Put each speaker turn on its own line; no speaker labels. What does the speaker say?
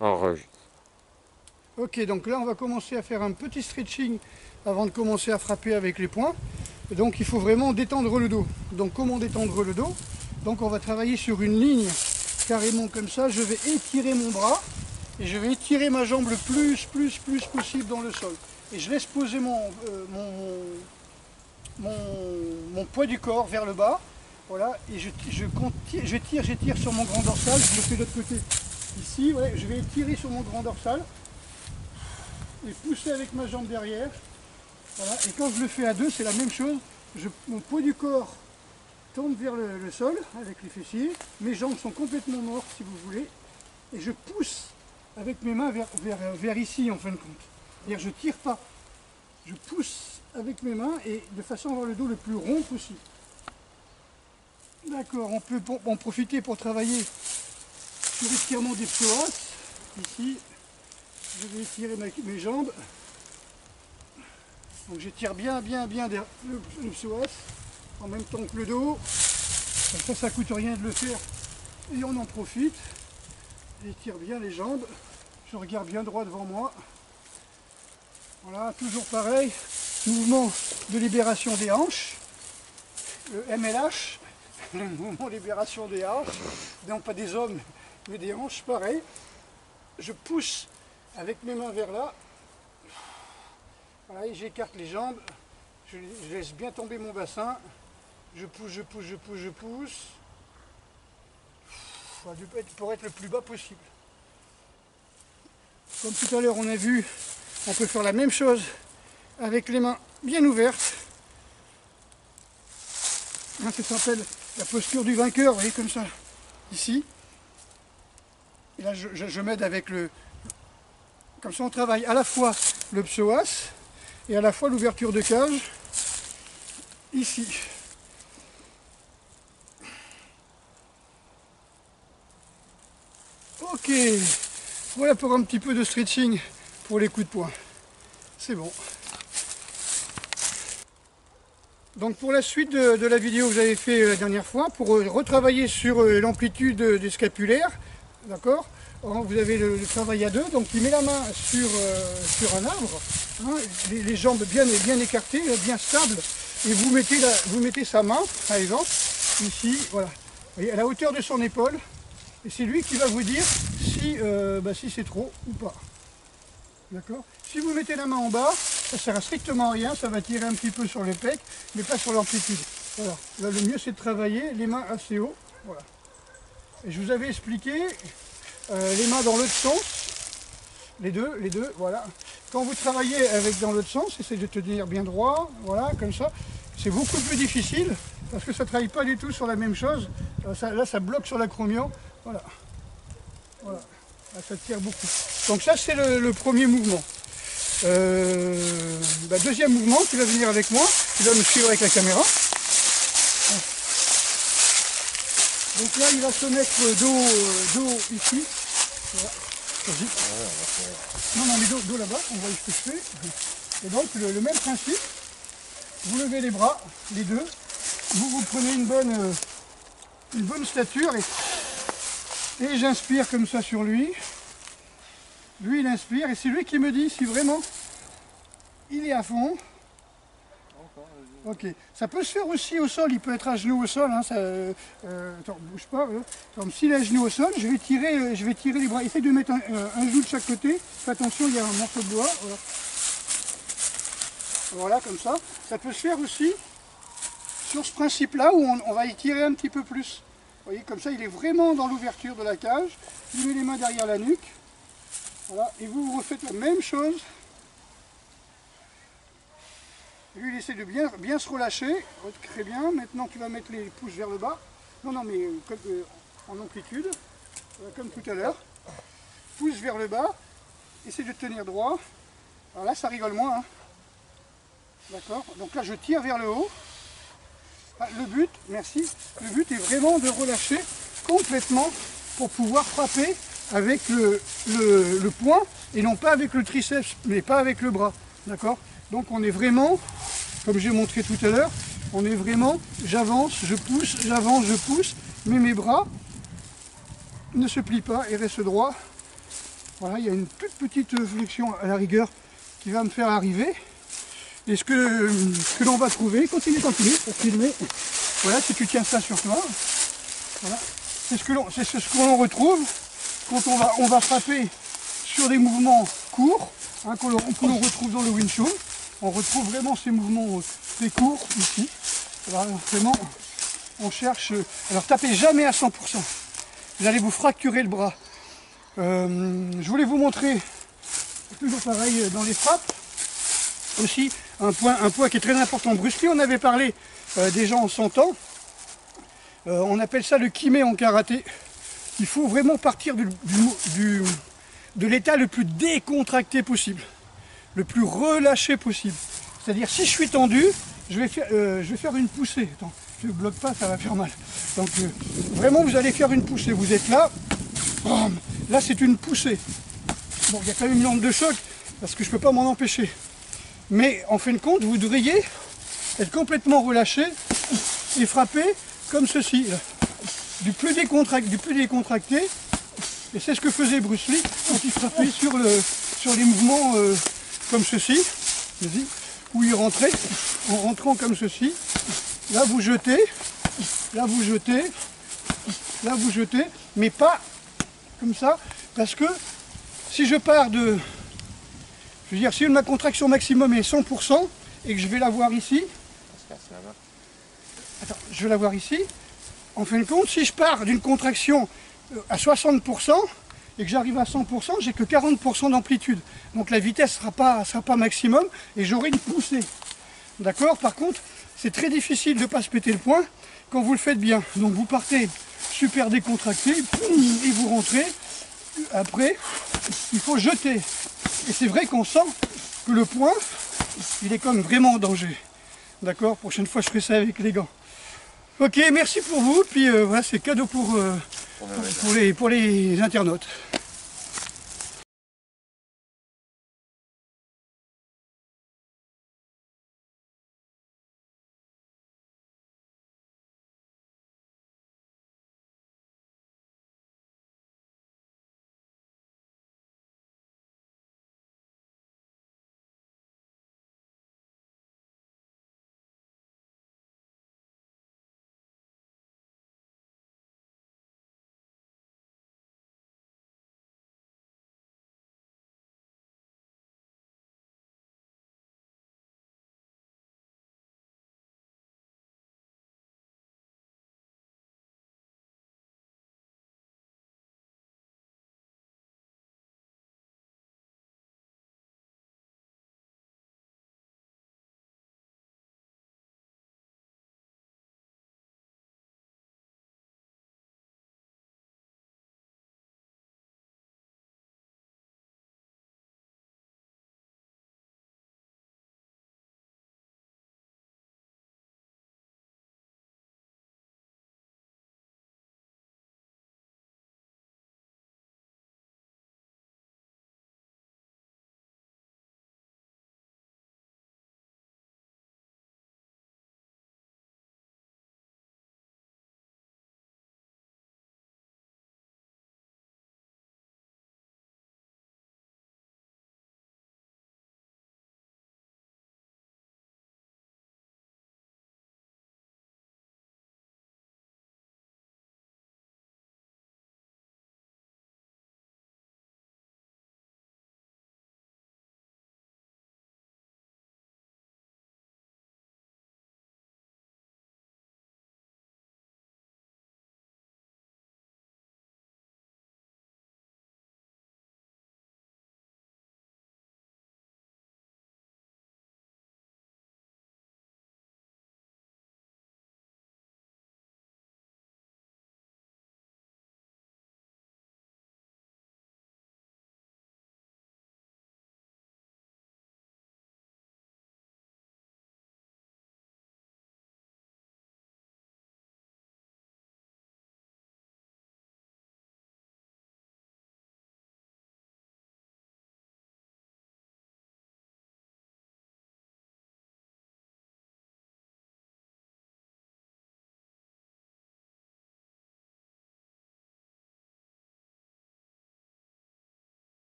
Enregistre.
Ok, donc là on va commencer à faire un petit stretching avant de commencer à frapper avec les poings. Et donc il faut vraiment détendre le dos. Donc comment détendre le dos? Donc on va travailler sur une ligne carrément comme ça. Je vais étirer mon bras et je vais étirer ma jambe le plus possible dans le sol. Et je laisse poser mon poids du corps vers le bas. Voilà, et j'étire sur mon grand dorsal. Je le fais de l'autre côté. Ici, ouais, je vais étirer sur mon grand dorsal et pousser avec ma jambe derrière. Voilà. Et quand je le fais à deux, c'est la même chose. Mon poids du corps tombe vers le sol avec les fessiers. Mes jambes sont complètement mortes, si vous voulez. Et je pousse avec mes mains vers ici, en fin de compte. C'est-à-dire, je ne tire pas. Je pousse avec mes mains et de façon à avoir le dos le plus rond possible. D'accord, on peut en profiter pour travailler sur l'étirement des psoas. Ici, je vais étirer mes jambes. Donc j'étire bien le psoas en même temps que le dos. Comme ça ne coûte rien de le faire et on en profite. J'étire bien les jambes. Je regarde bien droit devant moi. Voilà, toujours pareil. Mouvement de libération des hanches. Le MLH, le mouvement de libération des hanches. Non pas des hommes, mais des hanches, pareil. Je pousse avec mes mains vers là. Voilà, et j'écarte les jambes, je laisse bien tomber mon bassin, je pousse. Voilà, pour être le plus bas possible. Comme tout à l'heure on a vu, on peut faire la même chose avec les mains bien ouvertes. Là, ça s'appelle la posture du vainqueur, vous voyez, comme ça, ici. Et là je m'aide avec le... Comme ça on travaille à la fois le psoas, et à la fois l'ouverture de cage ici. Ok, voilà pour un petit peu de stretching pour les coups de poing. C'est bon. Donc pour la suite de la vidéo que vous avez fait la dernière fois, pour retravailler sur l'amplitude des scapulaires, d'accord, vous avez le travail à deux, donc il met la main sur un arbre, hein, les jambes bien écartées, bien stables, et vous mettez sa main, par exemple, ici, voilà, voyez, à la hauteur de son épaule, et c'est lui qui va vous dire si c'est trop ou pas. D'accord. Si vous mettez la main en bas, ça ne sert à strictement rien, ça va tirer un petit peu sur les pecs, mais pas sur l'amplitude. Voilà. Là, le mieux c'est de travailler les mains assez haut. Voilà. Et je vous avais expliqué les mains dans l'autre sens, les deux, voilà. Quand vous travaillez dans l'autre sens, essayez de tenir bien droit, voilà, comme ça. C'est beaucoup plus difficile parce que ça ne travaille pas du tout sur la même chose. Là, ça bloque sur l'acromion. Voilà. Voilà. Là, ça tire beaucoup. Donc ça, c'est le premier mouvement. Deuxième mouvement, tu vas venir avec moi, tu vas me suivre avec la caméra. Donc là, il va se mettre dos ici. Voilà. Vas-y. Non, mais dos là-bas, on voit ce que je fais. Et donc, le même principe, vous levez les bras, les deux, vous prenez une bonne stature et j'inspire comme ça sur lui. Lui, il inspire et c'est lui qui me dit si vraiment il est à fond. Ok, ça peut se faire aussi au sol, il peut être à genoux au sol, hein, attends, bouge pas. Comme s'il est à genoux au sol, je vais tirer les bras. Essaye de mettre un genou de chaque côté. Fais attention, il y a un morceau de bois. Voilà, voilà, comme ça. Ça peut se faire aussi sur ce principe-là où on va étirer un petit peu plus. Vous voyez, comme ça, il est vraiment dans l'ouverture de la cage. Il met les mains derrière la nuque. Voilà, et vous refaites la même chose. Lui, il essaie de bien se relâcher. Très bien. Maintenant, tu vas mettre les pouces vers le bas. Non, mais en amplitude, comme tout à l'heure. Pouce vers le bas. Essaie de tenir droit. Alors là, ça rigole moins. Hein. D'accord. Donc là, je tire vers le haut. Ah, le but, merci. Le but est vraiment de relâcher complètement pour pouvoir frapper avec le poing et non pas avec le triceps, mais pas avec le bras. D'accord. Donc on est vraiment, comme j'ai montré tout à l'heure, on est vraiment, j'avance, je pousse, j'avance, je pousse, mais mes bras ne se plient pas et restent droits. Voilà, il y a une toute petite flexion à la rigueur qui va me faire arriver. Et ce que l'on va trouver, continue, pour filmer. Voilà, si tu tiens ça sur toi. Voilà. C'est ce que l'on retrouve quand on va frapper sur des mouvements courts, hein, que l'on retrouve dans le Wing Chun. On retrouve vraiment ces mouvements très courts ici. Voilà, vraiment, on cherche. Alors tapez jamais à 100%. Vous allez vous fracturer le bras. Je voulais vous montrer, toujours pareil dans les frappes, aussi un point qui est très important. Bruce Lee, on avait parlé des gens en 100 ans. On appelle ça le kimé en karaté. Il faut vraiment partir de l'état le plus décontracté possible, le plus relâché possible. C'est-à-dire si je suis tendu, je vais faire une poussée. Attends, je ne bloque pas, ça va faire mal. Donc vraiment vous allez faire une poussée. Vous êtes là, bam, là c'est une poussée. Bon, il y a quand même une onde de choc parce que je ne peux pas m'en empêcher. Mais en fin de compte, vous devriez être complètement relâché et frapper comme ceci, là. Du plus décontracté. Et c'est ce que faisait Bruce Lee quand il frappait sur les mouvements comme ceci, où il rentrait en rentrant comme ceci. Là vous jetez, là vous jetez, là vous jetez, mais pas comme ça, parce que si je pars de... Je veux dire, si ma contraction maximum est 100% et que je vais la voir ici, attends, je vais la voir ici, en fin de compte, si je pars d'une contraction à 60% et que j'arrive à 100%, j'ai que 40% d'amplitude. Donc la vitesse ne sera pas maximum et j'aurai une poussée. D'accord? Par contre, c'est très difficile de ne pas se péter le poing quand vous le faites bien. Donc vous partez super décontracté et vous rentrez. Après, il faut jeter. Et c'est vrai qu'on sent que le poing, il est comme vraiment en danger. D'accord? Prochaine fois, je ferai ça avec les gants. Ok, merci pour vous. Puis voilà, c'est cadeau pour les internautes.